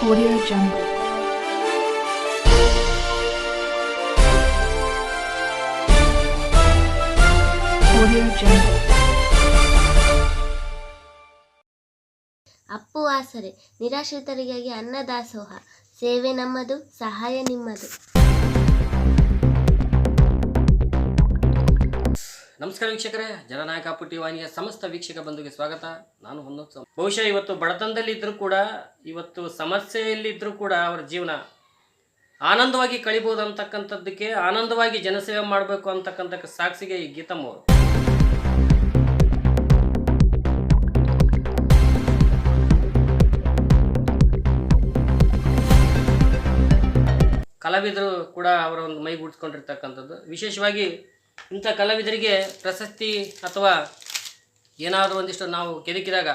Audio Jungle. Audio Jungle. Appu ಆಸರೆ ನಿರಾಶ್ರಿತರಿಗಾಗಿ ಅನ್ನದಾಸೋಹ ಸೇವೆ ನಮ್ಮದು, ಸಹಾಯ ನಿಮ್ಮದು. ನಮಸ್ಕಾರ ವೀಕ್ಷಕರೇ, ಜನನಾಯಕ ಅಪ್ಪು ಟಿ ವಾಹಿನಿಯ ಸಮಸ್ತ ವೀಕ್ಷಕ ಬಂಧುಗೆ ಸ್ವಾಗತ. ನಾನು ಹೊನ್ನೋತ್ಸವ. ಬಹುಶಃ ಇವತ್ತು ಬಡತನದಲ್ಲಿದ್ದರೂ ಕೂಡ, ಇವತ್ತು ಸಮಸ್ಯೆಯಲ್ಲಿದ್ದರೂ ಕೂಡ ಅವರ ಜೀವನ ಆನಂದವಾಗಿ ಕಳಿಬೋದು ಅಂತಕ್ಕಂಥದ್ದಕ್ಕೆ, ಆನಂದವಾಗಿ ಜನಸೇವೆ ಮಾಡಬೇಕು ಅಂತಕ್ಕಂಥ ಸಾಕ್ಷಿಗೆ ಈ ಗೀತಮ್ಮ ಅವರು. ಕಲಾವಿದರು ಕೂಡ ಅವರ ಒಂದು ಮೈಗೂಡಿಸ್ಕೊಂಡಿರ್ತಕ್ಕಂಥದ್ದು. ವಿಶೇಷವಾಗಿ ಇಂಥ ಕಲಾವಿದರಿಗೆ ಪ್ರಶಸ್ತಿ ಅಥವಾ ಏನಾದರೂ ಒಂದಿಷ್ಟು ನಾವು ಕೆದಕಿದಾಗ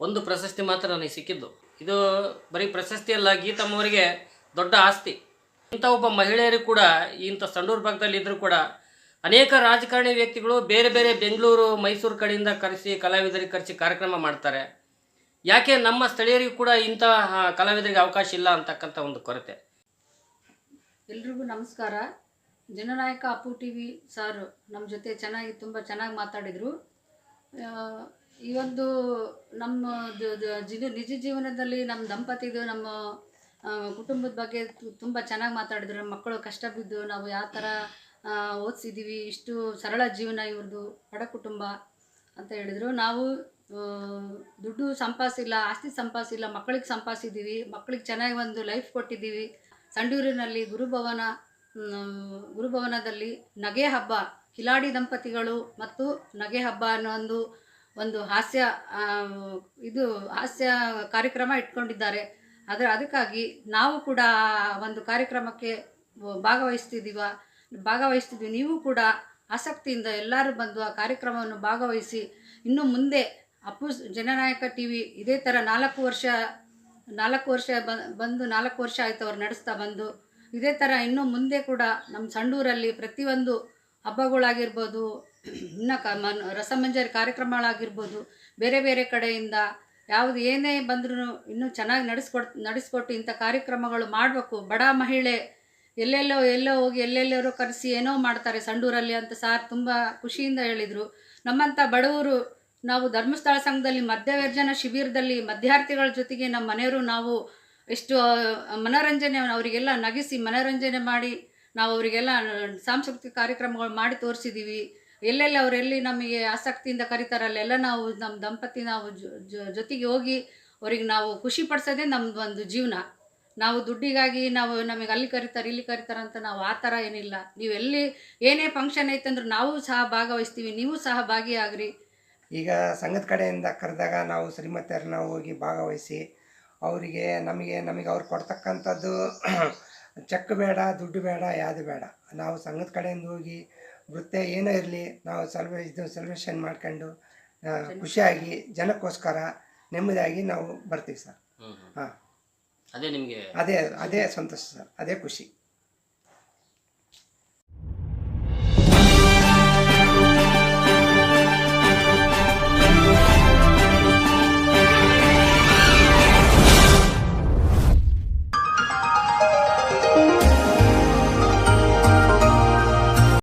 ಒಂದು ಪ್ರಶಸ್ತಿ ಮಾತ್ರ ನನಗೆ ಸಿಕ್ಕಿದ್ದು. ಇದು ಬರೀ ಪ್ರಶಸ್ತಿ ಅಲ್ಲ, ಗೀತಮ್ಮವರಿಗೆ ದೊಡ್ಡ ಆಸ್ತಿ. ಇಂಥ ಒಬ್ಬ ಮಹಿಳೆಯರು ಕೂಡ ಇಂಥ ಸಂಡೂರು ಭಾಗದಲ್ಲಿ ಇದ್ದರೂ ಕೂಡ ಅನೇಕ ರಾಜಕಾರಣಿ ವ್ಯಕ್ತಿಗಳು ಬೇರೆ ಬೇರೆ ಬೆಂಗಳೂರು, ಮೈಸೂರು ಕಡೆಯಿಂದ ಕಲಾವಿದರಿಗೆ ಕರೆಸಿ ಕಾರ್ಯಕ್ರಮ ಮಾಡ್ತಾರೆ. ಯಾಕೆ ನಮ್ಮ ಸ್ಥಳೀಯರಿಗೂ ಕೂಡ ಇಂಥ ಕಲಾವಿದರಿಗೆ ಅವಕಾಶ ಇಲ್ಲ ಅಂತಕ್ಕಂಥ ಒಂದು ಕೊರತೆ. ಎಲ್ರಿಗೂ ನಮಸ್ಕಾರ. ಜನನಾಯಕ ಅಪ್ಪು ಟಿ ವಿ ಸಾರು ನಮ್ಮ ಜೊತೆ ತುಂಬ ಚೆನ್ನಾಗಿ ಮಾತಾಡಿದರು. ಈ ಒಂದು ನಮ್ಮ ನಿಜ ಜೀವನದಲ್ಲಿ ನಮ್ಮ ದಂಪತಿದು, ನಮ್ಮ ಕುಟುಂಬದ ಬಗ್ಗೆ ತುಂಬ ಚೆನ್ನಾಗಿ ಮಾತಾಡಿದ್ರು. ನಮ್ಮ ಮಕ್ಕಳು ಕಷ್ಟ ಬಿದ್ದು ನಾವು ಯಾವ ಥರ ಓದಿಸಿದ್ದೀವಿ, ಇಷ್ಟು ಸರಳ ಜೀವನ ಇವ್ರದ್ದು, ಬಡ ಕುಟುಂಬ ಅಂತ ಹೇಳಿದರು. ನಾವು ದುಡ್ಡು ಸಂಪಾದಿಸಿಲ್ಲ, ಆಸ್ತಿ ಸಂಪಾದಿಸಿಲ್ಲ, ಮಕ್ಕಳಿಗೆ ಸಂಪಾದಿಸಿದ್ದೀವಿ. ಮಕ್ಕಳಿಗೆ ಚೆನ್ನಾಗಿ ಒಂದು ಲೈಫ್ ಕೊಟ್ಟಿದ್ದೀವಿ. ಸಂಡೂರಿನಲ್ಲಿ ಗುರುಭವನದಲ್ಲಿ ನಗೆ ಹಬ್ಬ, ಕಿಲಾಡಿ ದಂಪತಿಗಳು ಮತ್ತು ನಗೆ ಹಬ್ಬ ಅನ್ನೋ ಒಂದು ಹಾಸ್ಯ ಕಾರ್ಯಕ್ರಮ ಇಟ್ಕೊಂಡಿದ್ದಾರೆ. ಅದಕ್ಕಾಗಿ ನಾವು ಕೂಡ ಒಂದು ಕಾರ್ಯಕ್ರಮಕ್ಕೆ ಭಾಗವಹಿಸ್ತಿದ್ವಿ. ನೀವು ಕೂಡ ಆಸಕ್ತಿಯಿಂದ ಎಲ್ಲರೂ ಬಂದು ಆ ಕಾರ್ಯಕ್ರಮವನ್ನು ಭಾಗವಹಿಸಿ, ಇನ್ನು ಮುಂದೆ ಅಪ್ಪು ಜನನಾಯಕ ಟಿ ವಿ ಇದೇ ಥರ 4 ವರ್ಷ ಆಯಿತು ಅವ್ರು ನಡೆಸ್ತಾ ಬಂದು. ಇದೇ ಥರ ಇನ್ನು ಮುಂದೆ ಕೂಡ ನಮ್ಮ ಸಂಡೂರಲ್ಲಿ ಪ್ರತಿಯೊಂದು ಹಬ್ಬಗಳಾಗಿರ್ಬೋದು, ಇನ್ನು ರಸಮಂಜರಿ ಕಾರ್ಯಕ್ರಮಗಳಾಗಿರ್ಬೋದು, ಬೇರೆ ಬೇರೆ ಕಡೆಯಿಂದ ಏನೇ ಬಂದರೂ ಇನ್ನೂ ಚೆನ್ನಾಗಿ ನಡೆಸ್ಕೊಟ್ಟು ಇಂಥ ಕಾರ್ಯಕ್ರಮಗಳು ಮಾಡಬೇಕು. ಬಡ ಮಹಿಳೆ ಎಲ್ಲೋ ಹೋಗಿ ಎಲ್ಲೆಲ್ಲರೂ ಕರೆಸಿ ಏನೋ ಮಾಡ್ತಾರೆ ಸಂಡೂರಲ್ಲಿ ಅಂತ ಸಾರ್ ತುಂಬ ಖುಷಿಯಿಂದ ಹೇಳಿದರು. ನಮ್ಮಂಥ ಬಡವರು ನಾವು ಧರ್ಮಸ್ಥಳ ಸಂಘದಲ್ಲಿ ಮಧ್ಯವರ್ಜನ ಶಿಬಿರದಲ್ಲಿ ಮಧ್ಯಾರ್ಥಿಗಳ ಜೊತೆಗೆ ನಮ್ಮ ಮನೆಯವರು ನಾವು ಎಷ್ಟು ಮನೋರಂಜನೆ, ಅವರಿಗೆಲ್ಲ ನಗಿಸಿ ಮನೋರಂಜನೆ ಮಾಡಿ ನಾವು ಅವರಿಗೆಲ್ಲ ಸಾಂಸ್ಕೃತಿಕ ಕಾರ್ಯಕ್ರಮಗಳು ಮಾಡಿ ತೋರಿಸಿದ್ದೀವಿ. ಅವರೆಲ್ಲಿ ನಮಗೆ ಆಸಕ್ತಿಯಿಂದ ಕರೀತಾರಲ್ಲೆಲ್ಲ ನಾವು ನಮ್ಮ ದಂಪತಿ ನಾವು ಜೊತೆಗೆ ಹೋಗಿ ಅವ್ರಿಗೆ ನಾವು ಖುಷಿ ಪಡಿಸೋದೇ ನಮ್ಮದು ಒಂದು ಜೀವನ. ನಾವು ದುಡ್ಡಿಗಾಗಿ ನಮಗೆ ಅಲ್ಲಿ ಕರೀತಾರೆ ಇಲ್ಲಿ ಕರೀತಾರೆ ಅಂತ ನಾವು ಆ ಥರ ಏನಿಲ್ಲ. ನೀವು ಏನೇ ಫಂಕ್ಷನ್ ಐತಂದ್ರೆ ನಾವು ಸಹ ಭಾಗವಹಿಸ್ತೀವಿ, ನೀವು ಸಹ ಭಾಗಿಯಾಗ್ರಿ. ಈಗ ಸಂಘದ ಕಡೆಯಿಂದ ಕರೆದಾಗ ನಾವು ಶ್ರೀಮತಿಯರನ್ನ ಹೋಗಿ ಭಾಗವಹಿಸಿ ಅವರಿಗೆ ನಮಗೆ ಅವ್ರು ಕೊಡ್ತಕ್ಕಂಥದ್ದು ಚೆಕ್ ಬೇಡ, ದುಡ್ಡು ಬೇಡ, ಯಾವುದು ಬೇಡ. ನಾವು ಸಂಘದ ಕಡೆಯಿಂದ ಹೋಗಿ ನೃತ್ಯ ಏನೋ ಇರಲಿ ನಾವು ಸೆಲೆಬ್ರೇಷನ್ ಮಾಡ್ಕೊಂಡು ಖುಷಿಯಾಗಿ ಜನಕ್ಕೋಸ್ಕರ ನೆಮ್ಮದಿಯಾಗಿ ನಾವು ಬರ್ತೀವಿ ಸರ್. ಹಾಂ, ಅದೇ ನಿಮಗೆ ಅದೇ ಸಂತೋಷ ಸರ್, ಅದೇ ಖುಷಿ.